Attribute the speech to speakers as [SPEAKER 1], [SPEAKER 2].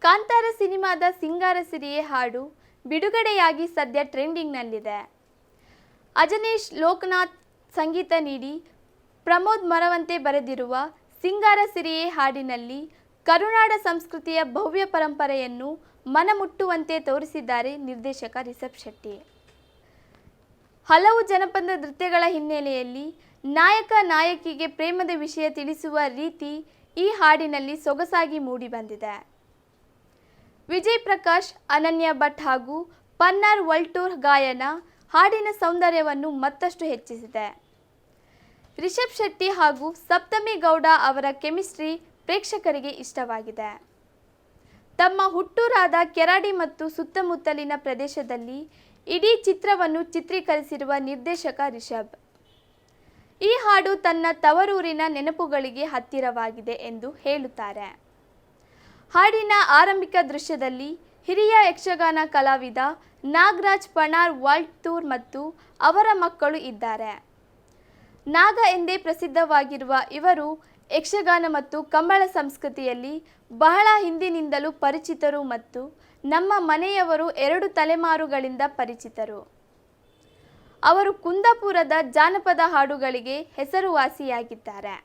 [SPEAKER 1] ಕಾಂತಾರ ಸಿನಿಮಾದ ಸಿಂಗಾರ ಸಿರಿಯೇ ಹಾಡು ಬಿಡುಗಡೆಯಾಗಿ ಸದ್ಯ ಟ್ರೆಂಡಿಂಗ್ನಲ್ಲಿದೆ. ಅಜನೀಶ್ ಲೋಕನಾಥ್ ಸಂಗೀತ ನೀಡಿ ಪ್ರಮೋದ್ ಮರವಂತೆ ಬರೆದಿರುವ ಸಿಂಗಾರ ಸಿರಿಯೇ ಹಾಡಿನಲ್ಲಿ ಕರುನಾಡ ಸಂಸ್ಕೃತಿಯ ಭವ್ಯ ಪರಂಪರೆಯನ್ನು ಮನಮುಟ್ಟುವಂತೆ ತೋರಿಸಿದ್ದಾರೆ ನಿರ್ದೇಶಕ ರಿಷಬ್ ಶೆಟ್ಟಿ. ಹಲವು ಜನಪದ ನೃತ್ಯಗಳ ಹಿನ್ನೆಲೆಯಲ್ಲಿ ನಾಯಕ ನಾಯಕಿಗೆ ಪ್ರೇಮದ ವಿಷಯ ತಿಳಿಸುವ ರೀತಿ ಈ ಹಾಡಿನಲ್ಲಿ ಸೊಗಸಾಗಿ ಮೂಡಿಬಂದಿದೆ. ವಿಜಯ್ ಪ್ರಕಾಶ್, ಅನನ್ಯ ಭಟ್ ಹಾಗೂ ಪನ್ನಾರ್ ವಲ್ಟೂರ್ ಗಾಯನ ಹಾಡಿನ ಸೌಂದರ್ಯವನ್ನು ಮತ್ತಷ್ಟು ಹೆಚ್ಚಿಸಿದೆ. ರಿಷಬ್ ಶೆಟ್ಟಿ ಹಾಗೂ ಸಪ್ತಮಿ ಗೌಡ ಅವರ ಕೆಮಿಸ್ಟ್ರಿ ಪ್ರೇಕ್ಷಕರಿಗೆ ಇಷ್ಟವಾಗಿದೆ. ತಮ್ಮ ಹುಟ್ಟೂರಾದ ಕೆರಾಡಿ ಮತ್ತು ಸುತ್ತಮುತ್ತಲಿನ ಪ್ರದೇಶದಲ್ಲಿ ಇಡೀ ಚಿತ್ರವನ್ನು ಚಿತ್ರೀಕರಿಸಿರುವ ನಿರ್ದೇಶಕ ರಿಷಬ್, ಈ ಹಾಡು ತನ್ನ ತವರೂರಿನ ನೆನಪುಗಳಿಗೆ ಹತ್ತಿರವಾಗಿದೆ ಎಂದು ಹೇಳುತ್ತಾರೆ. ಹಾಡಿನ ಆರಂಭಿಕ ದೃಶ್ಯದಲ್ಲಿ ಹಿರಿಯ ಯಕ್ಷಗಾನ ಕಲಾವಿದ ನಾಗರಾಜ್ ಪಣಾರ್ ವಾಲ್ಟೂರ್ ಮತ್ತು ಅವರ ಮಕ್ಕಳು ಇದ್ದಾರೆ. ನಾಗ ಎಂದೇ ಪ್ರಸಿದ್ಧವಾಗಿರುವ ಇವರು ಯಕ್ಷಗಾನ ಮತ್ತು ಕಂಬಳ ಸಂಸ್ಕೃತಿಯಲ್ಲಿ ಬಹಳ ಹಿಂದಿನಿಂದಲೂ ಪರಿಚಿತರು ಮತ್ತು ನಮ್ಮ ಮನೆಯವರು 2 ತಲೆಮಾರುಗಳಿಂದ ಪರಿಚಿತರು. ಅವರು ಕುಂದಾಪುರದ ಜಾನಪದ ಹಾಡುಗಳಿಗೆ ಹೆಸರುವಾಸಿಯಾಗಿದ್ದಾರೆ.